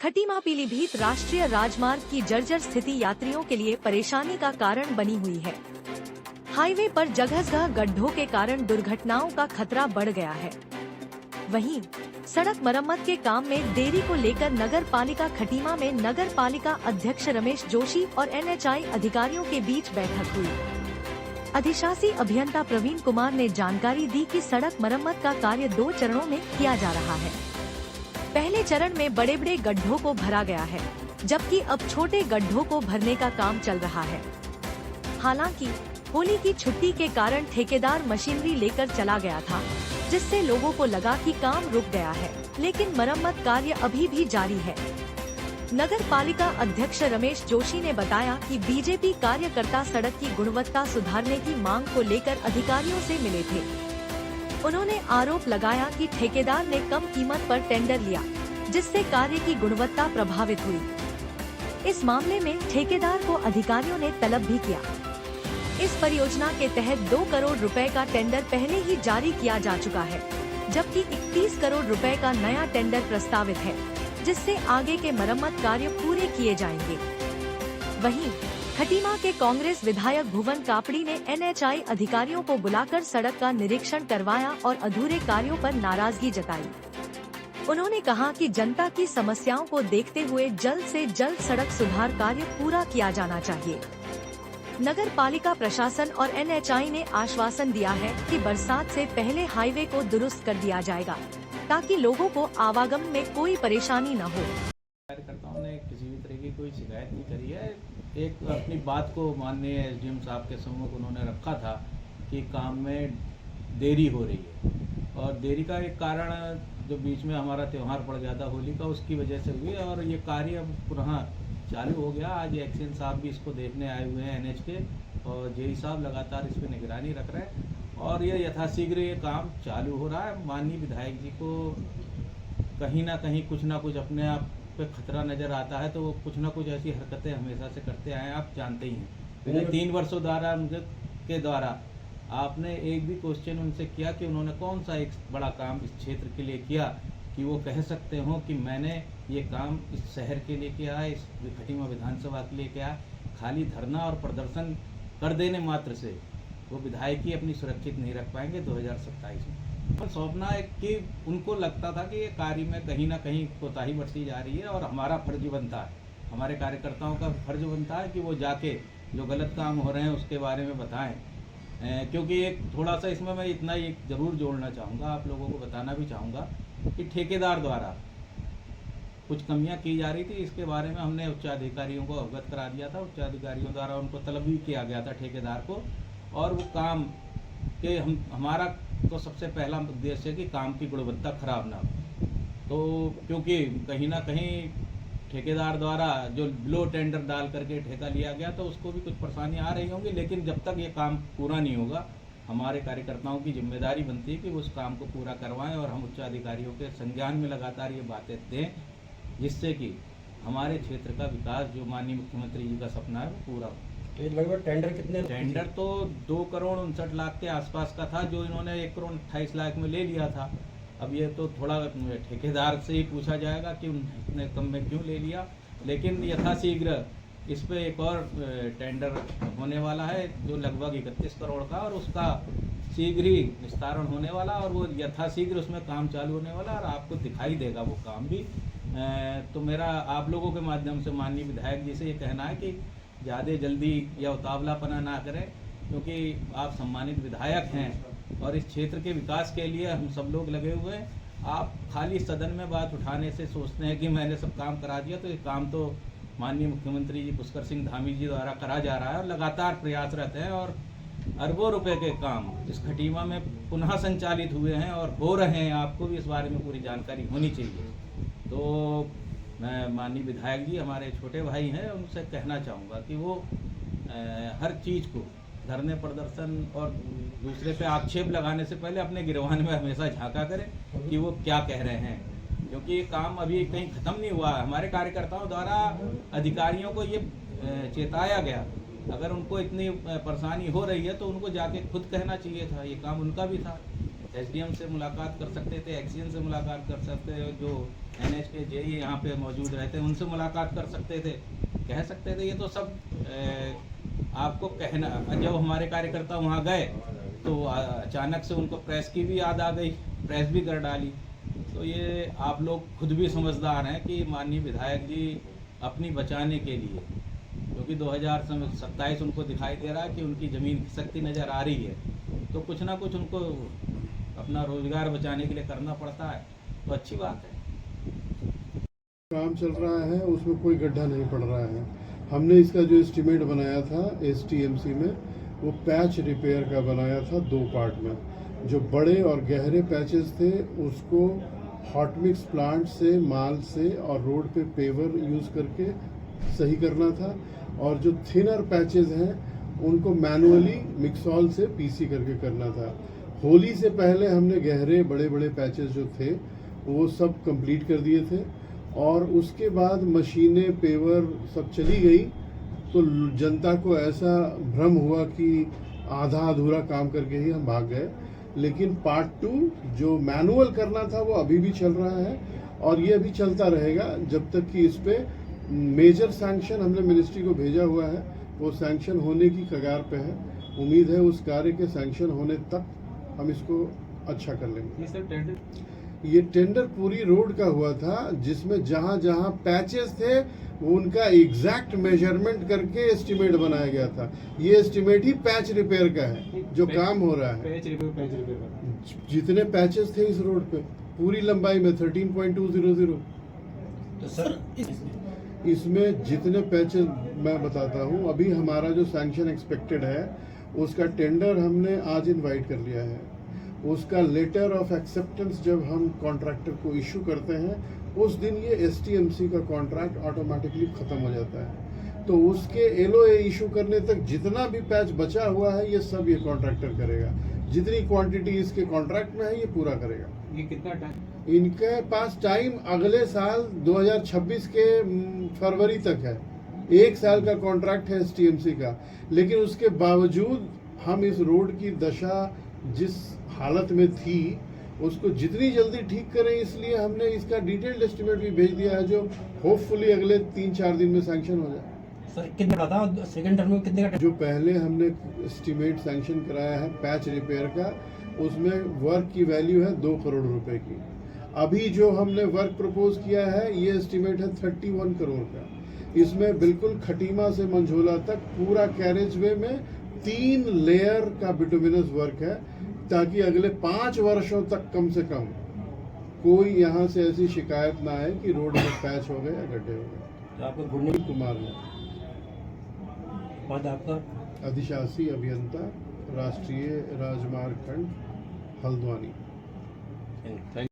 खटीमा पीलीभीत राष्ट्रीय राजमार्ग की जर्जर स्थिति यात्रियों के लिए परेशानी का कारण बनी हुई है। हाईवे पर जगह-जगह गड्ढों के कारण दुर्घटनाओं का खतरा बढ़ गया है। वहीं सड़क मरम्मत के काम में देरी को लेकर नगर पालिका खटीमा में नगर पालिका अध्यक्ष रमेश जोशी और NHAI अधिकारियों के बीच बैठक हुई। अधिशासी अभियंता प्रवीण कुमार ने जानकारी दी कि सड़क मरम्मत का कार्य 2 चरणों में किया जा रहा है। पहले चरण में बड़े-बड़े गड्ढों को भरा गया है, जबकि अब छोटे गड्ढों को भरने का काम चल रहा है। हालांकि होली की छुट्टी के कारण ठेकेदार मशीनरी लेकर चला गया था, जिससे लोगों को लगा कि काम रुक गया है, लेकिन मरम्मत कार्य अभी भी जारी है। नगर पालिका अध्यक्ष रमेश जोशी ने बताया कि बीजेपी कार्यकर्ता सड़क की गुणवत्ता सुधारने की मांग को लेकर अधिकारियों से मिले थे। उन्होंने आरोप लगाया कि ठेकेदार ने कम कीमत पर टेंडर लिया, जिससे कार्य की गुणवत्ता प्रभावित हुई। इस मामले में ठेकेदार को अधिकारियों ने तलब भी किया। इस परियोजना के तहत 2 करोड़ रुपए का टेंडर पहले ही जारी किया जा चुका है, जबकि 31 करोड़ रुपए का नया टेंडर प्रस्तावित है, जिससे आगे के मरम्मत कार्य पूरे किए जाएंगे। वहीं खटीमा के कांग्रेस विधायक भुवन कापड़ी ने NHAI अधिकारियों को बुलाकर सड़क का निरीक्षण करवाया और अधूरे कार्यों पर नाराजगी जताई। उन्होंने कहा कि जनता की समस्याओं को देखते हुए जल्द से जल्द सड़क सुधार कार्य पूरा किया जाना चाहिए। नगर पालिका प्रशासन और NHAI ने आश्वासन दिया है कि बरसात से पहले हाईवे को दुरुस्त कर दिया जाएगा, ताकि लोगों को आवागमन में कोई परेशानी न हो। कार्यकर्ताओं ने किसी भी तरह की कोई शिकायत नहीं करी है। एक अपनी बात को माननीय SDM साहब के सम्मुख उन्होंने रखा था कि काम में देरी हो रही है, और देरी का एक कारण जो बीच में हमारा त्यौहार पड़ गया था होली का, उसकी वजह से हुई, और ये कार्य अब पुनः चालू हो गया। आज एक्शन साहब भी इसको देखने आए हुए हैं NH के, और JE साहब लगातार इस पर निगरानी रख रहे हैं, और ये यथाशीघ्र ये काम चालू हो रहा है। माननीय विधायक जी को कहीं ना कहीं कुछ ना कुछ अपने आप पे खतरा नजर आता है, तो वो कुछ ना कुछ ऐसी हरकतें हमेशा से करते आए हैं, आप जानते ही हैं। पिछले 3 वर्षों द्वारा उनके द्वारा आपने एक भी क्वेश्चन उनसे किया कि उन्होंने कौन सा एक बड़ा काम इस क्षेत्र के लिए किया कि वो कह सकते हो कि मैंने ये काम इस शहर के लिए किया है, इस खटीमा विधानसभा के लिए किया है। खाली धरना और प्रदर्शन कर देने मात्र से वो विधायकी अपनी सुरक्षित नहीं रख पाएंगे 2027 में। पर सौंपना है कि उनको लगता था कि ये कार्य में कहीं ना कहीं कोताही बरती जा रही है, और हमारा फर्ज बनता है, हमारे कार्यकर्ताओं का फर्ज बनता है कि वो जाके जो गलत काम हो रहे हैं उसके बारे में बताएं। क्योंकि एक थोड़ा सा इसमें मैं इतना ही ज़रूर जोड़ना चाहूँगा, आप लोगों को बताना भी चाहूँगा कि ठेकेदार द्वारा कुछ कमियाँ की जा रही थी। इसके बारे में हमने उच्चाधिकारियों को अवगत करा दिया था। उच्चाधिकारियों द्वारा उनको तलब भी किया गया था ठेकेदार को, और वो काम के हमारा तो सबसे पहला उद्देश्य है कि काम की गुणवत्ता खराब ना हो। तो क्योंकि कहीं ना कहीं ठेकेदार द्वारा जो लो टेंडर डाल करके ठेका लिया गया, तो उसको भी कुछ परेशानी आ रही होंगी, लेकिन जब तक ये काम पूरा नहीं होगा, हमारे कार्यकर्ताओं की जिम्मेदारी बनती है कि वो उस काम को पूरा करवाएं, और हम उच्चाधिकारियों के संज्ञान में लगातार ये बातें दें, जिससे कि हमारे क्षेत्र का विकास जो माननीय मुख्यमंत्री जी का सपना है वो पूरा हो। तो लगभग टेंडर कितने? टेंडर तो 2 करोड़ 59 लाख के आसपास का था, जो इन्होंने 1 करोड़ 28 लाख में ले लिया था। अब ये तो थोड़ा ठेकेदार से ही पूछा जाएगा कि उन्होंने कम में क्यों ले लिया, लेकिन यथाशीघ्र इस पे एक और टेंडर होने वाला है जो लगभग 31 करोड़ का, और उसका शीघ्र ही निस्तारण होने वाला, और वो यथाशीघ्र उसमें काम चालू होने वाला, और आपको दिखाई देगा वो काम भी। तो मेरा आप लोगों के माध्यम से माननीय विधायक जी से ये कहना है कि ज़्यादा जल्दी या उतावलापना ना करें, क्योंकि आप सम्मानित विधायक हैं और इस क्षेत्र के विकास के लिए हम सब लोग लगे हुए हैं। आप खाली सदन में बात उठाने से सोचते हैं कि मैंने सब काम करा दिया, तो ये काम तो माननीय मुख्यमंत्री जी पुष्कर सिंह धामी जी द्वारा करा जा रहा है, और लगातार प्रयासरत हैं, और अरबों रुपए के काम इस खटीमा में पुनः संचालित हुए हैं और हो रहे हैं। आपको भी इस बारे में पूरी जानकारी होनी चाहिए। तो मैं माननीय विधायक जी हमारे छोटे भाई हैं, उनसे कहना चाहूँगा कि वो हर चीज़ को धरने प्रदर्शन और दूसरे पे आक्षेप लगाने से पहले अपने गिरवान में हमेशा झांका करें कि वो क्या कह रहे हैं, क्योंकि ये काम अभी कहीं ख़त्म नहीं हुआ है। हमारे कार्यकर्ताओं द्वारा अधिकारियों को ये चेताया गया, अगर उनको इतनी परेशानी हो रही है तो उनको जाके खुद कहना चाहिए था, ये काम उनका भी था। एसडीएम से मुलाकात कर सकते थे, एक्सीएन से मुलाकात कर सकते थे, जो एनएच के जेई यहाँ पे मौजूद रहते हैं उनसे मुलाकात कर सकते थे, कह सकते थे। ये तो सब आपको कहना, जब हमारे कार्यकर्ता वहाँ गए तो अचानक से उनको प्रेस की भी याद आ गई, प्रेस भी कर डाली। तो ये आप लोग खुद भी समझदार हैं कि माननीय विधायक जी अपनी बचाने के लिए, क्योंकि 2027 उनको दिखाई दे रहा है कि उनकी ज़मीन खिसकती नज़र आ रही है, तो कुछ ना कुछ उनको अपना रोजगार बचाने के लिए करना पड़ता है, तो अच्छी बात है। काम चल रहा है, उसमें कोई गड्ढा नहीं पड़ रहा है। हमने इसका जो एस्टीमेट बनाया था एसटीएमसी में, वो पैच रिपेयर का बनाया था 2 पार्ट में। जो बड़े और गहरे पैचेस थे उसको हॉट मिक्स प्लांट से, माल से और रोड पे पेवर यूज़ करके सही करना था, और जो थिनर पैचेस हैं उनको मैनुअली मिक्सॉल से पीसी करके करना था। होली से पहले हमने गहरे बड़े बड़े पैचेस जो थे वो सब कंप्लीट कर दिए थे, और उसके बाद मशीनें, पेवर सब चली गई, तो जनता को ऐसा भ्रम हुआ कि आधा अधूरा काम करके ही हम भाग गए। लेकिन पार्ट 2 जो मैनुअल करना था वो अभी भी चल रहा है, और ये अभी चलता रहेगा जब तक कि इस पे मेजर सैंक्शन हमने मिनिस्ट्री को भेजा हुआ है, वो सैंक्शन होने की कगार पे है। उम्मीद है उस कार्य के सैंक्शन होने तक हम इसको अच्छा कर लेंगे। ये टेंडर पूरी रोड का हुआ था, जिसमें जहां जहां पैचेस थे उनका एग्जैक्ट मेजरमेंट करके एस्टीमेट बनाया गया था। ये एस्टीमेट ही पैच रिपेयर का है जो काम हो रहा है। जितने पैचेस थे इस रोड पे पूरी लंबाई में 13.200, तो सर इसमें जितने पैचेस मैं बताता हूँ, अभी हमारा जो सैंक्शन एक्सपेक्टेड है उसका टेंडर हमने आज इनवाइट कर लिया है। उसका लेटर ऑफ एक्सेप्टेंस जब हम कॉन्ट्रैक्टर को इशू करते हैं उस दिन ये एसटीएमसी का कॉन्ट्रैक्ट ऑटोमेटिकली ख़त्म हो जाता है। तो उसके एलओए इशू करने तक जितना भी पैच बचा हुआ है ये सब ये कॉन्ट्रैक्टर करेगा। जितनी क्वांटिटी इसके कॉन्ट्रैक्ट में है ये पूरा करेगा। ये कितना टाइम? इनके पास टाइम अगले साल 2026 के फरवरी तक है। 1 साल का कॉन्ट्रैक्ट है एसटीएमसी का, लेकिन उसके बावजूद हम इस रोड की दशा जिस हालत में थी उसको जितनी जल्दी ठीक करें, इसलिए हमने इसका डिटेल्ड एस्टीमेट भी भेज दिया है, जो होपफुली अगले 3-4 दिन में सैंक्शन हो जाए। सर कितने का था सेकंड टर्म में, कितने का? जो पहले हमने एस्टीमेट सैंक्शन कराया है पैच रिपेयर का, उसमें वर्क की वैल्यू है 2 करोड़ रुपए की। अभी जो हमने वर्क प्रपोज किया है ये एस्टीमेट है 31 करोड़ का। इसमें बिल्कुल खटीमा से मंझोला तक पूरा कैरेज वे में 3 लेयर का बिटुमिनस वर्क है, ताकि अगले 5 वर्षों तक कम से कम कोई यहाँ से ऐसी शिकायत ना आए कि रोड में पैच हो गए या गड्ढे हो गए। तो आपको गुड कुमार ने पद आपका? अधिशासी अभियंता, राष्ट्रीय राजमार्ग खंड, हल्द्वानी।